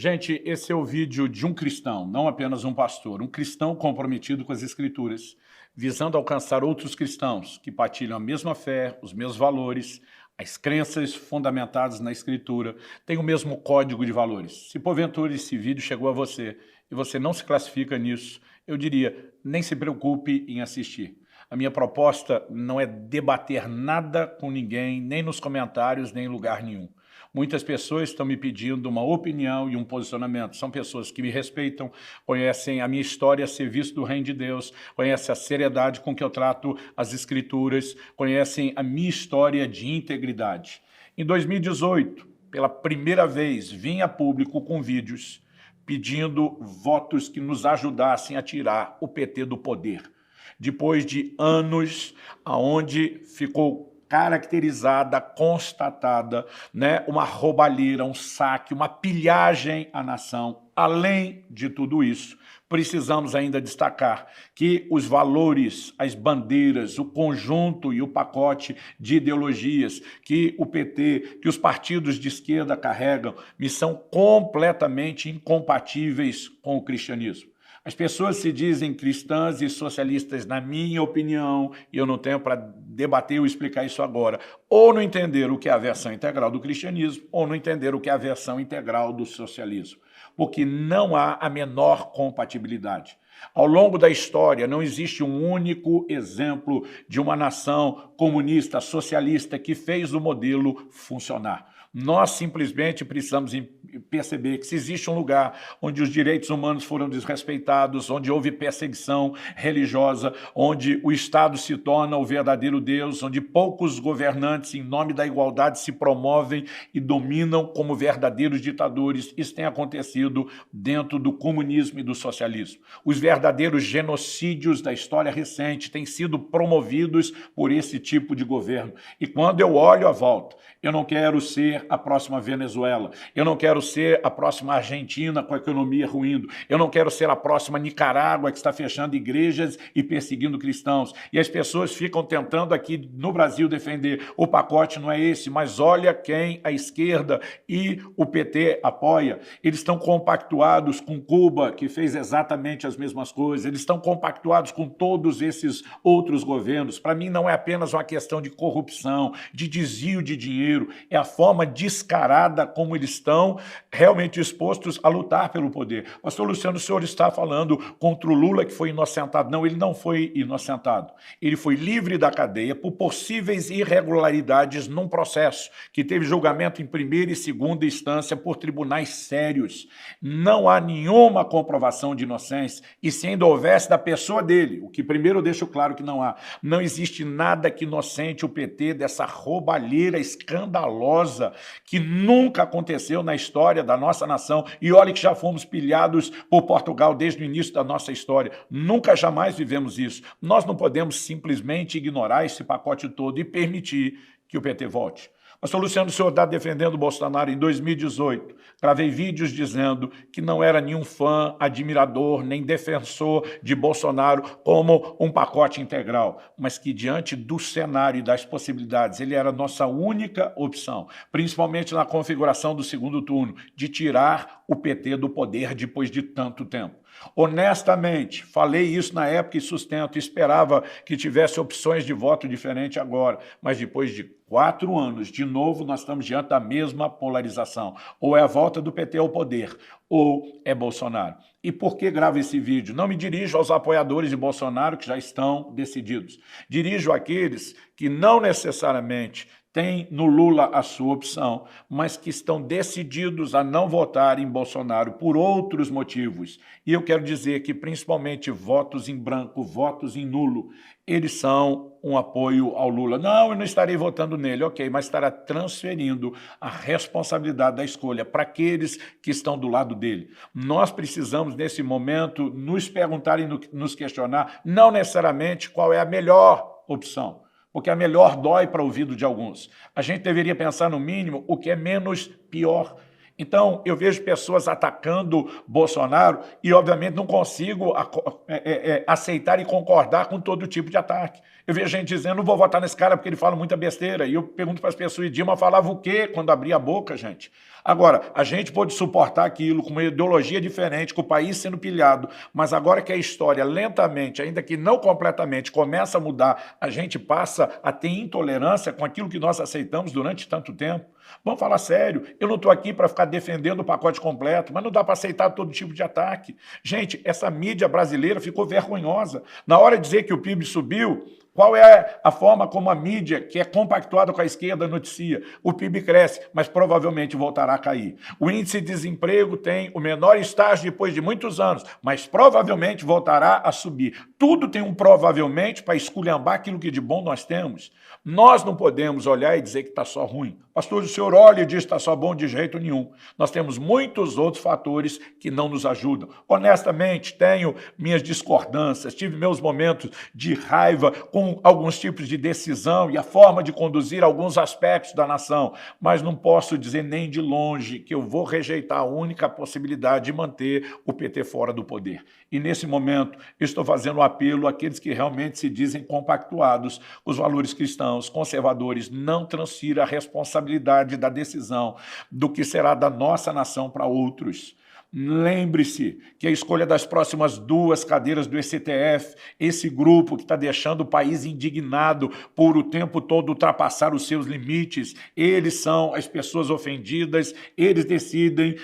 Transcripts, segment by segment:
Gente, esse é o vídeo de um cristão, não apenas um pastor, um cristão comprometido com as Escrituras, visando alcançar outros cristãos que partilham a mesma fé, os mesmos valores, as crenças fundamentadas na Escritura, têm o mesmo código de valores. Se porventura esse vídeo chegou a você e você não se classifica nisso, eu diria, nem se preocupe em assistir. A minha proposta não é debater nada com ninguém, nem nos comentários, nem em lugar nenhum. Muitas pessoas estão me pedindo uma opinião e um posicionamento. São pessoas que me respeitam, conhecem a minha história a serviço do Reino de Deus, conhecem a seriedade com que eu trato as Escrituras, conhecem a minha história de integridade. Em 2018, pela primeira vez, vim a público com vídeos pedindo votos que nos ajudassem a tirar o PT do poder. Depois de anos onde ficou caracterizada, constatada, uma roubalheira, um saque, uma pilhagem à nação. Além de tudo isso, precisamos ainda destacar que os valores, as bandeiras, o conjunto e o pacote de ideologias que o PT, que os partidos de esquerda carregam, me são completamente incompatíveis com o cristianismo. As pessoas se dizem cristãs e socialistas, na minha opinião, e eu não tenho para debater ou explicar isso agora, ou não entenderam o que é a versão integral do cristianismo, ou não entenderam o que é a versão integral do socialismo, porque não há a menor compatibilidade. Ao longo da história, não existe um único exemplo de uma nação comunista, socialista, que fez o modelo funcionar. Nós simplesmente precisamos perceber que se existe um lugar onde os direitos humanos foram desrespeitados, onde houve perseguição religiosa, onde o Estado se torna o verdadeiro Deus, onde poucos governantes, em nome da igualdade, se promovem e dominam como verdadeiros ditadores, isso tem acontecido dentro do comunismo e do socialismo. Os verdadeiros genocídios da história recente têm sido promovidos por esse tipo de governo. E quando eu olho à volta, eu não quero ser a próxima Venezuela, eu não quero ser a próxima Argentina com a economia ruindo, eu não quero ser a próxima Nicarágua que está fechando igrejas e perseguindo cristãos. E as pessoas ficam tentando aqui no Brasil defender, o pacote não é esse, mas olha quem a esquerda e o PT apoia. Eles estão compactuados com Cuba, que fez exatamente as mesmas coisas, eles estão compactuados com todos esses outros governos. Para mim não é apenas uma questão de corrupção, de desvio de dinheiro, é a forma descarada como eles estão realmente dispostos a lutar pelo poder. Pastor Luciano, o senhor está falando contra o Lula que foi inocentado. Não, ele não foi inocentado. Ele foi livre da cadeia por possíveis irregularidades num processo que teve julgamento em primeira e segunda instância por tribunais sérios. Não há nenhuma comprovação de inocência, e se ainda houvesse da pessoa dele, o que primeiro eu deixo claro que não há, não existe nada que inocente o PT dessa roubalheira escandalosa que nunca aconteceu na história da nossa nação. E olha que já fomos pilhados por Portugal desde o início da nossa história. Nunca, jamais vivemos isso. Nós não podemos simplesmente ignorar esse pacote todo e permitir que o PT volte. Pastor Luciano, o senhor está defendendo o Bolsonaro em 2018. Gravei vídeos dizendo que não era nenhum fã, admirador, nem defensor de Bolsonaro como um pacote integral, mas que diante do cenário e das possibilidades, ele era a nossa única opção, principalmente na configuração do segundo turno, de tirar o PT do poder depois de tanto tempo. Honestamente, falei isso na época e sustento, esperava que tivesse opções de voto diferente agora, mas depois de 4 anos, de novo, nós estamos diante da mesma polarização. Ou é a volta do PT ao poder, ou é Bolsonaro. E por que gravo esse vídeo? Não me dirijo aos apoiadores de Bolsonaro que já estão decididos. Dirijo àqueles que não necessariamente têm no Lula a sua opção, mas que estão decididos a não votar em Bolsonaro por outros motivos. E eu quero dizer que, principalmente, votos em branco, votos em nulo, eles são um apoio ao Lula. Não, eu não estarei votando nele, ok, mas estará transferindo a responsabilidade da escolha para aqueles que estão do lado dele. Nós precisamos, nesse momento, nos perguntar e nos questionar, não necessariamente qual é a melhor opção, porque a melhor dói para o ouvido de alguns. A gente deveria pensar, no mínimo, o que é menos pior. Então, eu vejo pessoas atacando Bolsonaro e, obviamente, não consigo aceitar e concordar com todo tipo de ataque. Eu vejo gente dizendo, não vou votar nesse cara porque ele fala muita besteira. E eu pergunto para as pessoas, e Dilma falava o quê quando abria a boca, gente? Agora, a gente pode suportar aquilo com uma ideologia diferente, com o país sendo pilhado, mas agora que a história lentamente, ainda que não completamente, começa a mudar, a gente passa a ter intolerância com aquilo que nós aceitamos durante tanto tempo. Vamos falar sério, eu não estou aqui para ficar defendendo o pacote completo, mas não dá para aceitar todo tipo de ataque. Gente, essa mídia brasileira ficou vergonhosa. Na hora de dizer que o PIB subiu, qual é a forma como a mídia, que é compactuada com a esquerda, noticia? O PIB cresce, mas provavelmente voltará a cair. O índice de desemprego tem o menor estágio depois de muitos anos, mas provavelmente voltará a subir. Tudo tem um provavelmente para esculhambar aquilo que de bom nós temos. Nós não podemos olhar e dizer que está só ruim. Pastor, o senhor olha e diz que está só bom de jeito nenhum. Nós temos muitos outros fatores que não nos ajudam. Honestamente, tenho minhas discordâncias, tive meus momentos de raiva com alguns tipos de decisão e a forma de conduzir alguns aspectos da nação, mas não posso dizer nem de longe que eu vou rejeitar a única possibilidade de manter o PT fora do poder. E nesse momento, estou fazendo um apelo àqueles que realmente se dizem compactuados com os valores cristãos, conservadores, não transfira a responsabilidade da decisão do que será da nossa nação para outros. Lembre-se que a escolha das próximas 2 cadeiras do STF, esse grupo que está deixando o país indignado por o tempo todo ultrapassar os seus limites, eles são as pessoas ofendidas, eles decidem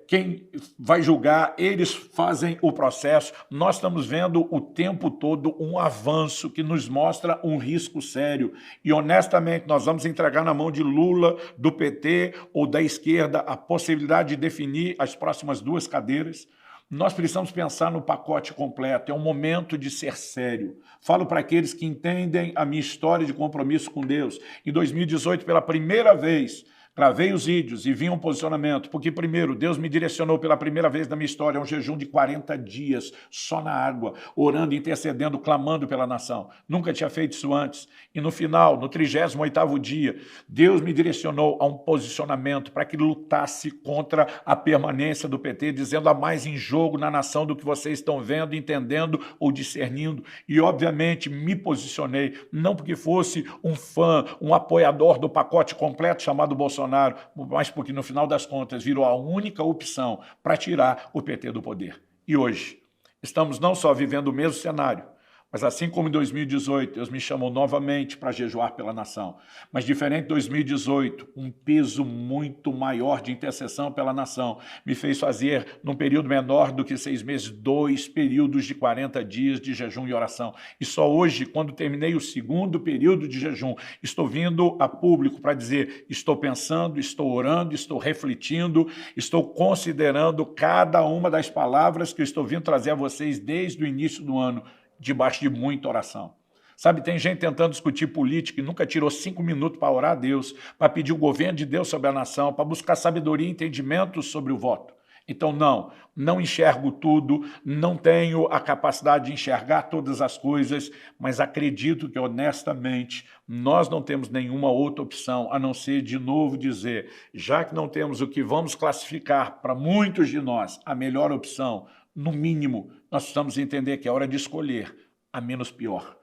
quem vai julgar, eles fazem o processo. Nós estamos vendo o tempo todo um avanço que nos mostra um risco sério. E honestamente, nós vamos entregar na mão de Lula, do PT ou da esquerda a possibilidade de definir as próximas 2 cadeiras. Nós precisamos pensar no pacote completo, é um momento de ser sério. Falo para aqueles que entendem a minha história de compromisso com Deus. Em 2018, pela primeira vez, gravei os vídeos e vi um posicionamento, porque primeiro, Deus me direcionou pela primeira vez na minha história a um jejum de 40 dias, só na água, orando, intercedendo, clamando pela nação. Nunca tinha feito isso antes. E no final, no 38º dia, Deus me direcionou a um posicionamento para que lutasse contra a permanência do PT, dizendo há mais em jogo na nação do que vocês estão vendo, entendendo ou discernindo. E, obviamente, me posicionei, não porque fosse um fã, um apoiador do pacote completo chamado Bolsonaro, mas porque, no final das contas, virou a única opção para tirar o PT do poder. E hoje, estamos não só vivendo o mesmo cenário, mas assim como em 2018, Deus me chamou novamente para jejuar pela nação. Mas diferente de 2018, um peso muito maior de intercessão pela nação me fez fazer, num período menor do que 6 meses, 2 períodos de 40 dias de jejum e oração. E só hoje, quando terminei o 2º período de jejum, estou vindo a público para dizer, estou pensando, estou orando, estou refletindo, estou considerando cada uma das palavras que eu estou vindo trazer a vocês desde o início do ano, debaixo de muita oração. Sabe, tem gente tentando discutir política e nunca tirou 5 minutos para orar a Deus, para pedir o governo de Deus sobre a nação, para buscar sabedoria e entendimento sobre o voto. Então, não enxergo tudo, não tenho a capacidade de enxergar todas as coisas, mas acredito que, honestamente, nós não temos nenhuma outra opção, a não ser, de novo, dizer, já que não temos o que vamos classificar para muitos de nós, a melhor opção, no mínimo, nós precisamos entender que é hora de escolher a menos pior.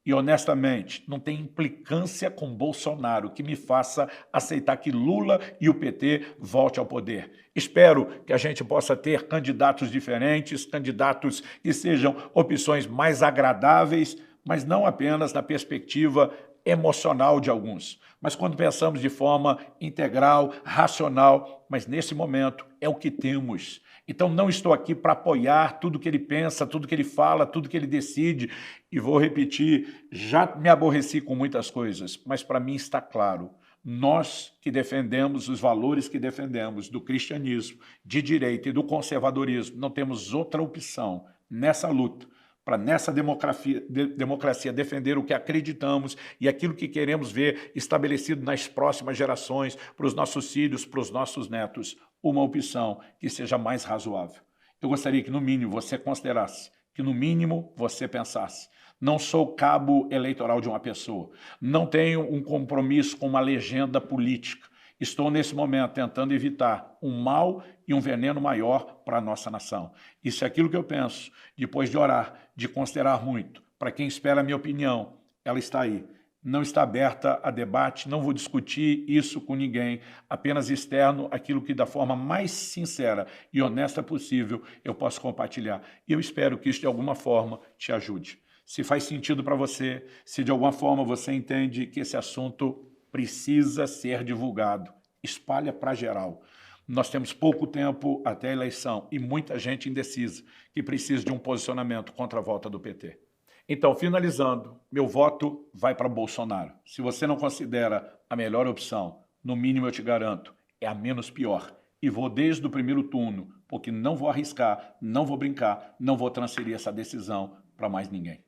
E, honestamente, não tem implicância com Bolsonaro que me faça aceitar que Lula e o PT voltem ao poder. Espero que a gente possa ter candidatos diferentes, candidatos que sejam opções mais agradáveis, mas não apenas na perspectiva emocional de alguns, mas quando pensamos de forma integral, racional, mas nesse momento é o que temos. Então não estou aqui para apoiar tudo que ele pensa, tudo que ele fala, tudo que ele decide, e vou repetir, já me aborreci com muitas coisas, mas para mim está claro, nós que defendemos os valores que defendemos do cristianismo, de direita e do conservadorismo, não temos outra opção nessa luta, para nessa democracia defender o que acreditamos e aquilo que queremos ver estabelecido nas próximas gerações, para os nossos filhos, para os nossos netos, uma opção que seja mais razoável. Eu gostaria que, no mínimo, você considerasse, que, no mínimo, você pensasse. Não sou cabo eleitoral de uma pessoa, não tenho um compromisso com uma legenda política. Estou, nesse momento, tentando evitar um mal e um veneno maior para a nossa nação. Isso é aquilo que eu penso, depois de orar, de considerar muito. Para quem espera a minha opinião, ela está aí. Não está aberta a debate, não vou discutir isso com ninguém, apenas externo aquilo que da forma mais sincera e honesta possível eu posso compartilhar. E eu espero que isso de alguma forma te ajude. Se faz sentido para você, se de alguma forma você entende que esse assunto precisa ser divulgado, espalha para geral. Nós temos pouco tempo até a eleição e muita gente indecisa que precisa de um posicionamento contra a volta do PT. Então, finalizando, meu voto vai para Bolsonaro. Se você não considera a melhor opção, no mínimo eu te garanto, é a menos pior. E vou desde o primeiro turno, porque não vou arriscar, não vou brincar, não vou transferir essa decisão para mais ninguém.